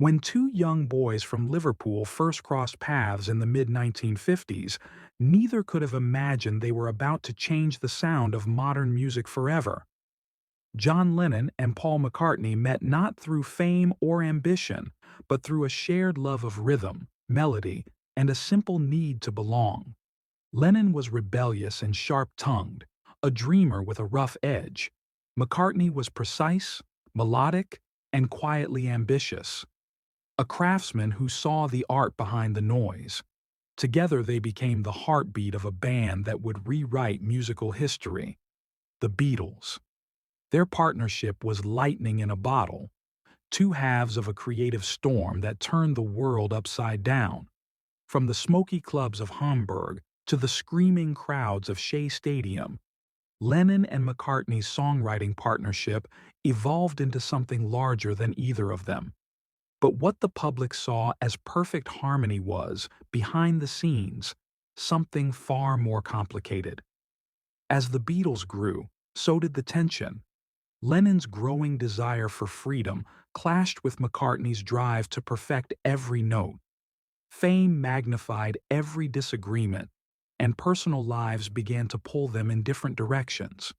When two young boys from Liverpool first crossed paths in the mid-1950s, neither could have imagined they were about to change the sound of modern music forever. John Lennon and Paul McCartney met not through fame or ambition, but through a shared love of rhythm, melody, and a simple need to belong. Lennon was rebellious and sharp-tongued, a dreamer with a rough edge. McCartney was precise, melodic, and quietly ambitious, a craftsman who saw the art behind the noise. Together they became the heartbeat of a band that would rewrite musical history, the Beatles. Their partnership was lightning in a bottle, two halves of a creative storm that turned the world upside down. From the smoky clubs of Hamburg to the screaming crowds of Shea Stadium, Lennon and McCartney's songwriting partnership evolved into something larger than either of them. But what the public saw as perfect harmony was, behind the scenes, something far more complicated. As the Beatles grew, so did the tension. Lennon's growing desire for freedom clashed with McCartney's drive to perfect every note. Fame magnified every disagreement, and personal lives began to pull them in different directions.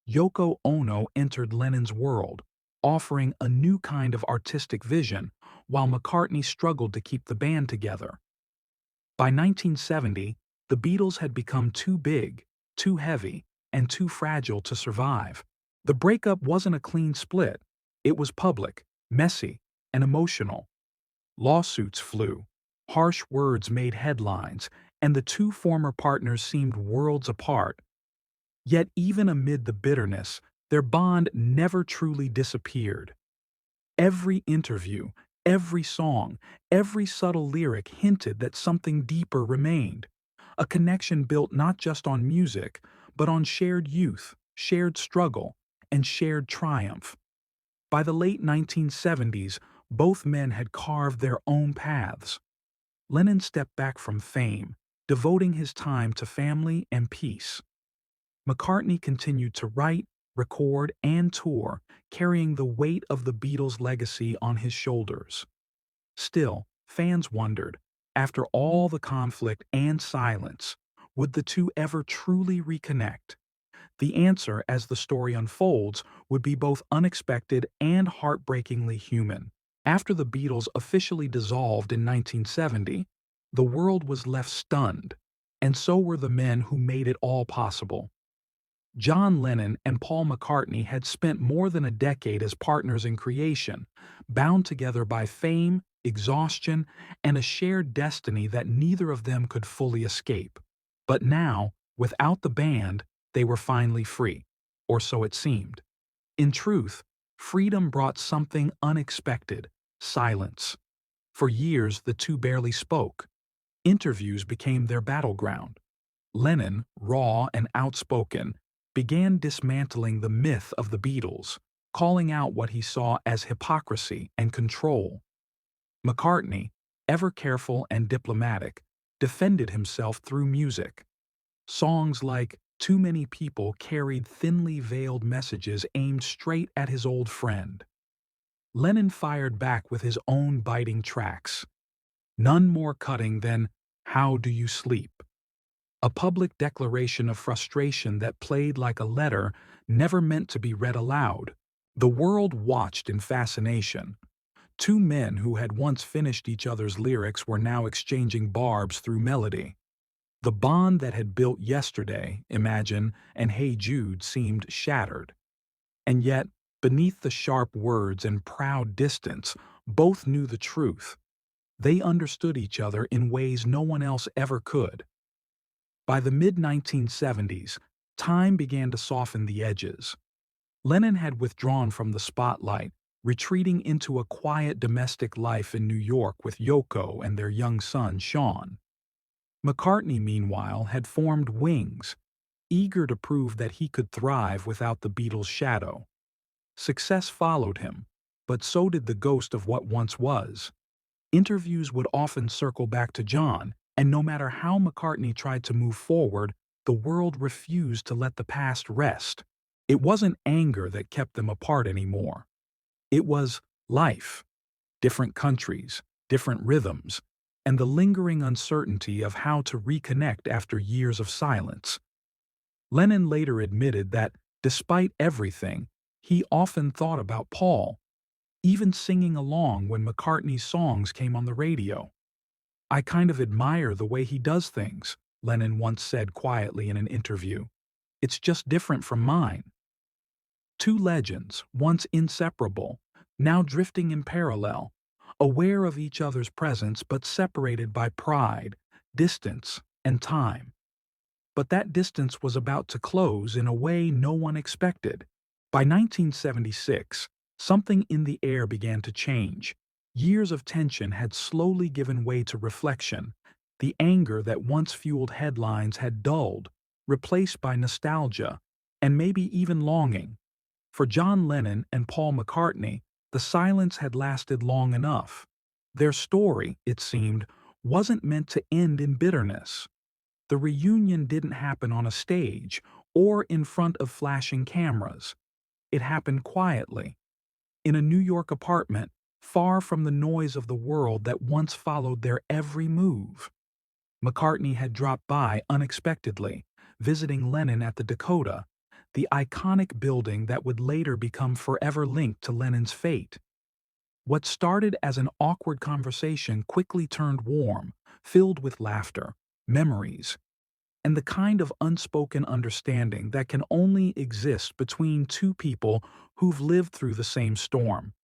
Yoko Ono entered Lennon's world, offering a new kind of artistic vision, while McCartney struggled to keep the band together. By 1970, the Beatles had become too big, too heavy, and too fragile to survive. The breakup wasn't a clean split. It was public, messy, and emotional. Lawsuits flew, harsh words made headlines, and the two former partners seemed worlds apart. Yet even amid the bitterness, their bond never truly disappeared. Every interview, every song, every subtle lyric hinted that something deeper remained, a connection built not just on music, but on shared youth, shared struggle, and shared triumph. By the late 1970s, both men had carved their own paths. Lennon stepped back from fame, devoting his time to family and peace. McCartney continued to write, record, and tour, carrying the weight of the Beatles' legacy on his shoulders. Still, fans wondered, after all the conflict and silence, would the two ever truly reconnect? The answer, as the story unfolds, would be both unexpected and heartbreakingly human. After the Beatles officially dissolved in 1970, the world was left stunned, and so were the men who made it all possible. John Lennon and Paul McCartney had spent more than a decade as partners in creation, bound together by fame, exhaustion, and a shared destiny that neither of them could fully escape. But now, without the band, they were finally free, or so it seemed. In truth, freedom brought something unexpected: silence. For years, the two barely spoke. Interviews became their battleground. Lennon, raw and outspoken, began dismantling the myth of the Beatles, calling out what he saw as hypocrisy and control. McCartney, ever careful and diplomatic, defended himself through music. Songs like Too Many People carried thinly veiled messages aimed straight at his old friend. Lennon fired back with his own biting tracks, none more cutting than How Do You Sleep? A public declaration of frustration that played like a letter never meant to be read aloud. The world watched in fascination. Two men who had once finished each other's lyrics were now exchanging barbs through melody. The bond that had built Yesterday, Imagine, and Hey Jude seemed shattered. And yet, beneath the sharp words and proud distance, both knew the truth. They understood each other in ways no one else ever could. By the mid-1970s, time began to soften the edges. Lennon had withdrawn from the spotlight, retreating into a quiet domestic life in New York with Yoko and their young son, Sean. McCartney, meanwhile, had formed Wings, eager to prove that he could thrive without the Beatles' shadow. Success followed him, but so did the ghost of what once was. Interviews would often circle back to John, and no matter how McCartney tried to move forward, the world refused to let the past rest. It wasn't anger that kept them apart anymore. It was life. different countries, different rhythms, and the lingering uncertainty of how to reconnect after years of silence. Lennon later admitted that, despite everything, he often thought about Paul, even singing along when McCartney's songs came on the radio. "I kind of admire the way he does things," Lennon once said quietly in an interview. "It's just different from mine." Two legends, once inseparable, now drifting in parallel, aware of each other's presence but separated by pride, distance, and time. But that distance was about to close in a way no one expected. By 1976, something in the air began to change. Years of tension had slowly given way to reflection. The anger that once fueled headlines had dulled, replaced by nostalgia, and maybe even longing. For John Lennon and Paul McCartney, the silence had lasted long enough. Their story, it seemed, wasn't meant to end in bitterness. The reunion didn't happen on a stage or in front of flashing cameras. It happened quietly, in a New York apartment, far from the noise of the world that once followed their every move. McCartney had dropped by unexpectedly, visiting Lennon at the Dakota, the iconic building that would later become forever linked to Lennon's fate. What started as an awkward conversation quickly turned warm, filled with laughter, memories, and the kind of unspoken understanding that can only exist between two people who've lived through the same storm.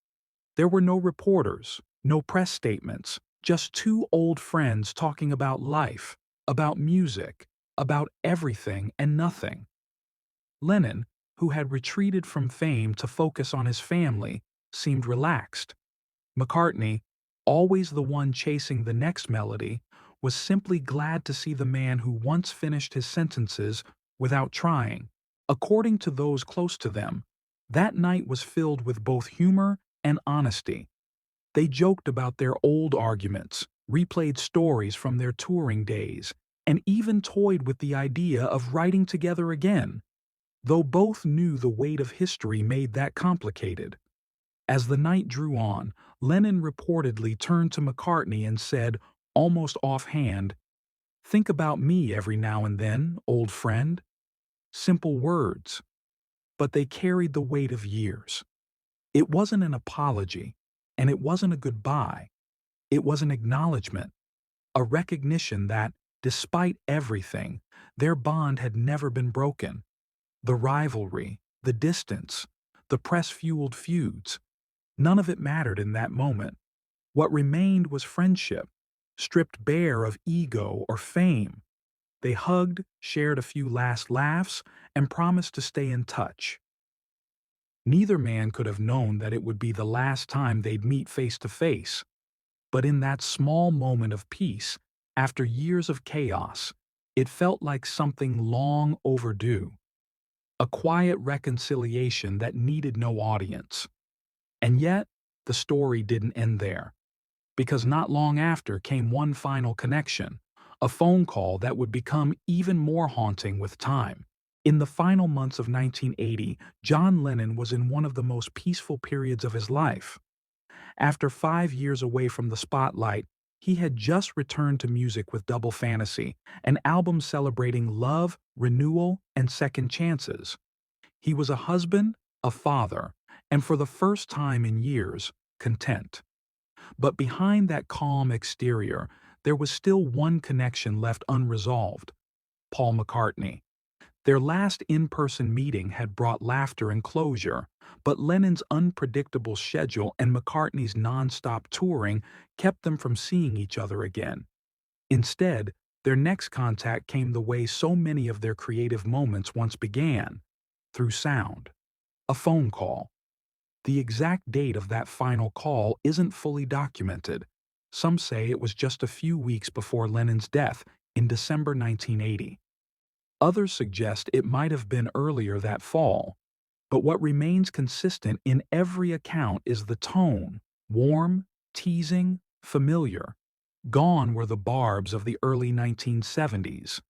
There were no reporters, no press statements, just two old friends talking about life, about music, about everything and nothing. Lennon, who had retreated from fame to focus on his family, seemed relaxed. McCartney, always the one chasing the next melody, was simply glad to see the man who once finished his sentences without trying. According to those close to them, that night was filled with both humor and honesty. They joked about their old arguments, replayed stories from their touring days, and even toyed with the idea of writing together again, though both knew the weight of history made that complicated. As the night drew on, Lennon reportedly turned to McCartney and said, almost offhand, "Think about me every now and then, old friend." Simple words, but they carried the weight of years. It wasn't an apology, and it wasn't a goodbye. It was an acknowledgement, a recognition that, despite everything, their bond had never been broken. The rivalry, the distance, the press-fueled feuds, none of it mattered in that moment. What remained was friendship, stripped bare of ego or fame. They hugged, shared a few last laughs, and promised to stay in touch. Neither man could have known that it would be the last time they'd meet face to face. But in that small moment of peace, after years of chaos, it felt like something long overdue. A quiet reconciliation that needed no audience. And yet, the story didn't end there. Because not long after came one final connection, a phone call that would become even more haunting with time. In the final months of 1980, John Lennon was in one of the most peaceful periods of his life. After 5 years away from the spotlight, he had just returned to music with Double Fantasy, an album celebrating love, renewal, and second chances. He was a husband, a father, and for the first time in years, content. But behind that calm exterior, there was still one connection left unresolved: Paul McCartney. Their last in-person meeting had brought laughter and closure, but Lennon's unpredictable schedule and McCartney's non-stop touring kept them from seeing each other again. Instead, their next contact came the way so many of their creative moments once began, through sound. A phone call. The exact date of that final call isn't fully documented. Some say it was just a few weeks before Lennon's death in December 1980. Others suggest it might have been earlier that fall. But what remains consistent in every account is the tone: warm, teasing, familiar. Gone were the barbs of the early 1970s.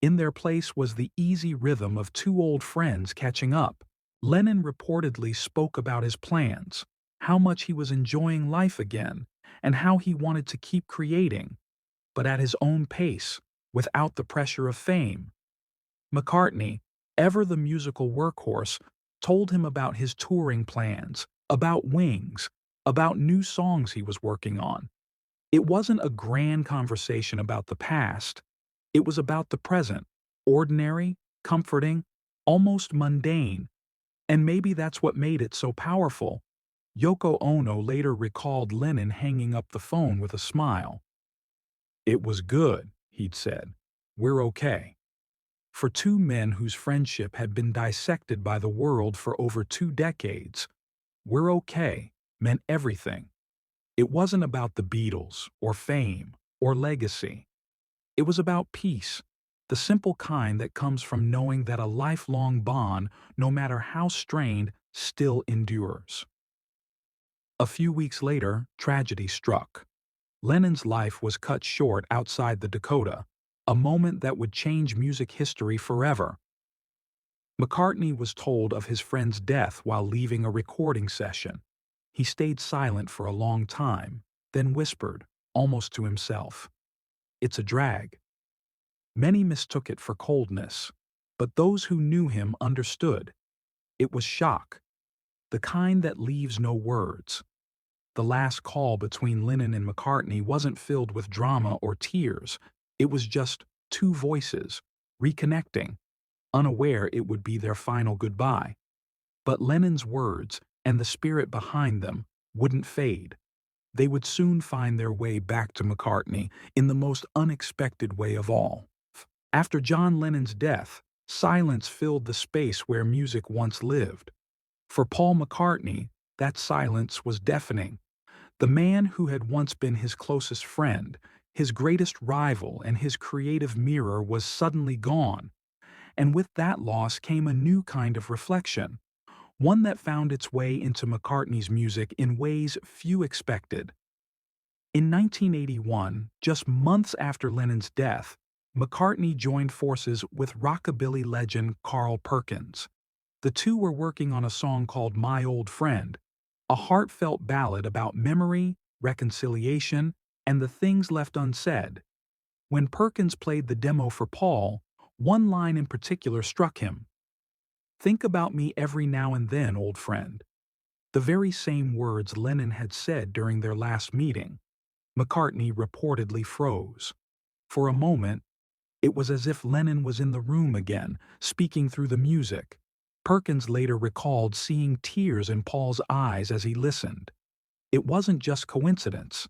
In their place was the easy rhythm of two old friends catching up. Lennon reportedly spoke about his plans, how much he was enjoying life again, and how he wanted to keep creating, but at his own pace, without the pressure of fame. McCartney, ever the musical workhorse, told him about his touring plans, about Wings, about new songs he was working on. It wasn't a grand conversation about the past. It was about the present, ordinary, comforting, almost mundane, and maybe that's what made it so powerful. Yoko Ono later recalled Lennon hanging up the phone with a smile. "It was good," he'd said. "We're okay." For two men whose friendship had been dissected by the world for over 2 decades, "we're okay" meant everything. It wasn't about the Beatles, or fame, or legacy. It was about peace, the simple kind that comes from knowing that a lifelong bond, no matter how strained, still endures. A few weeks later, tragedy struck. Lennon's life was cut short outside the Dakota, a moment that would change music history forever. McCartney was told of his friend's death while leaving a recording session. He stayed silent for a long time, then whispered, almost to himself, "It's a drag." Many mistook it for coldness, but those who knew him understood. It was shock, the kind that leaves no words. The last call between Lennon and McCartney wasn't filled with drama or tears. It was just two voices, reconnecting, unaware it would be their final goodbye. But Lennon's words, and the spirit behind them, wouldn't fade. They would soon find their way back to McCartney in the most unexpected way of all. After John Lennon's death, silence filled the space where music once lived. For Paul McCartney, that silence was deafening. The man who had once been his closest friend, his greatest rival, and his creative mirror was suddenly gone. And with that loss came a new kind of reflection, one that found its way into McCartney's music in ways few expected. In 1981, just months after Lennon's death, McCartney joined forces with rockabilly legend Carl Perkins. The two were working on a song called My Old Friend, a heartfelt ballad about memory, reconciliation, and the things left unsaid. When Perkins played the demo for Paul, one line in particular struck him. "Think about me every now and then, old friend." The very same words Lennon had said during their last meeting. McCartney reportedly froze. For a moment, it was as if Lennon was in the room again, speaking through the music. Perkins later recalled seeing tears in Paul's eyes as he listened. It wasn't just coincidence.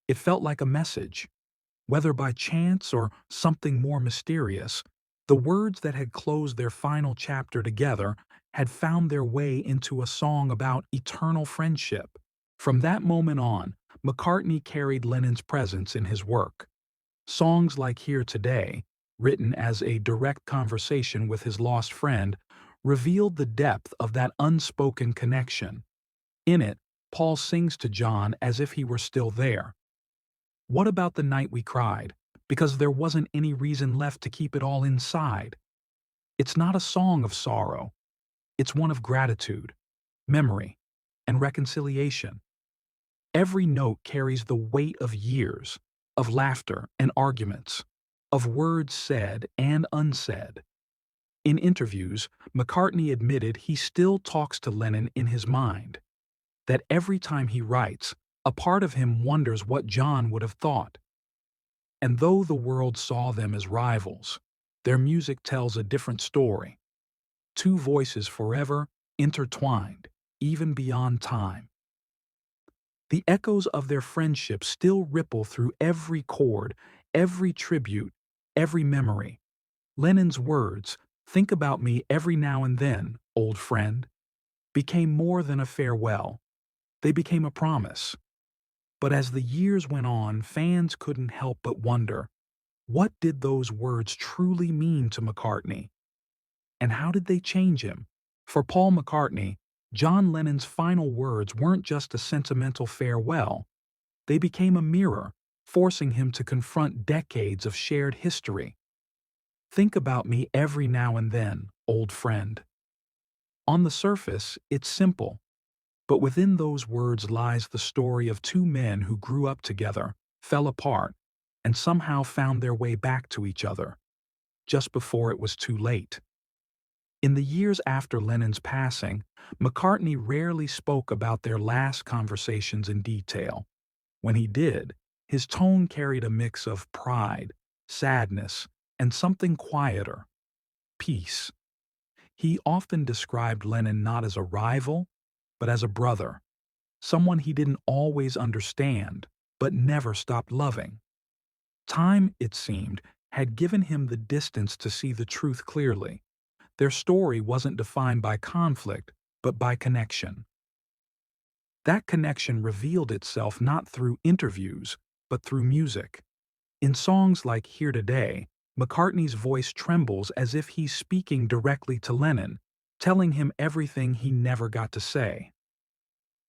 It felt like a message. Whether by chance or something more mysterious, the words that had closed their final chapter together had found their way into a song about eternal friendship. From that moment on, McCartney carried Lennon's presence in his work. Songs like Here Today, written as a direct conversation with his lost friend, revealed the depth of that unspoken connection. In it, Paul sings to John as if he were still there. "What about the night we cried? Because there wasn't any reason left to keep it all inside." It's not a song of sorrow. It's one of gratitude, memory, and reconciliation. Every note carries the weight of years, of laughter and arguments, of words said and unsaid. In interviews, McCartney admitted he still talks to Lennon in his mind, that every time he writes, a part of him wonders what John would have thought. And though the world saw them as rivals, their music tells a different story. Two voices forever intertwined, even beyond time. The echoes of their friendship still ripple through every chord, every tribute, every memory. Lennon's words, "Think about me every now and then, old friend," became more than a farewell. They became a promise. But as the years went on, fans couldn't help but wonder, what did those words truly mean to McCartney? And how did they change him? For Paul McCartney, John Lennon's final words weren't just a sentimental farewell. They became a mirror, forcing him to confront decades of shared history. "Think about me every now and then, old friend." On the surface, it's simple. But within those words lies the story of two men who grew up together, fell apart, and somehow found their way back to each other, just before it was too late. In the years after Lennon's passing, McCartney rarely spoke about their last conversations in detail. When he did, his tone carried a mix of pride, sadness, and something quieter, peace. He often described Lennon not as a rival, but as a brother, someone he didn't always understand, but never stopped loving. Time, it seemed, had given him the distance to see the truth clearly. Their story wasn't defined by conflict, but by connection. That connection revealed itself not through interviews, but through music. In songs like Here Today, McCartney's voice trembles as if he's speaking directly to Lennon, telling him everything he never got to say.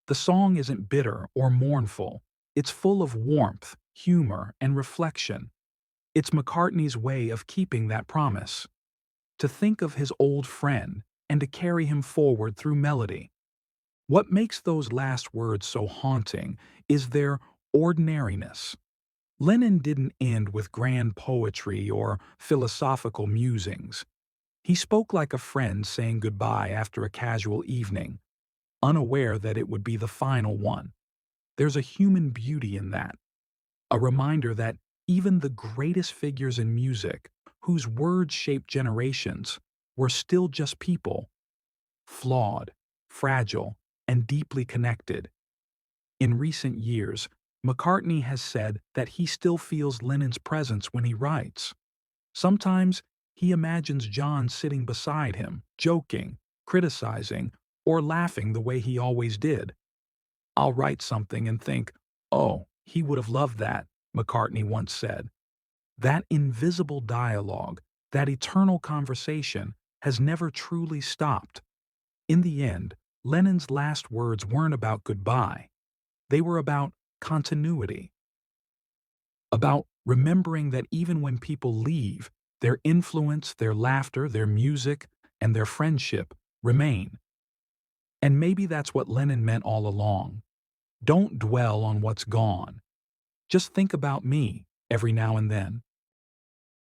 The song isn't bitter or mournful. It's full of warmth, humor, and reflection. It's McCartney's way of keeping that promise. To think of his old friend and to carry him forward through melody. What makes those last words so haunting is their ordinariness. Lennon didn't end with grand poetry or philosophical musings. He spoke like a friend saying goodbye after a casual evening, unaware that it would be the final one. There's a human beauty in that, a reminder that even the greatest figures in music, whose words shaped generations, were still just people, flawed, fragile, and deeply connected. In recent years, McCartney has said that he still feels Lennon's presence when he writes. Sometimes he imagines John sitting beside him, joking, criticizing, or laughing the way he always did. "I'll write something and think, oh, he would have loved that," McCartney once said. That invisible dialogue, that eternal conversation, has never truly stopped. In the end, Lennon's last words weren't about goodbye. They were about continuity, about remembering that even when people leave, their influence, their laughter, their music, and their friendship remain. And maybe that's what Lennon meant all along. Don't dwell on what's gone. Just think about me every now and then.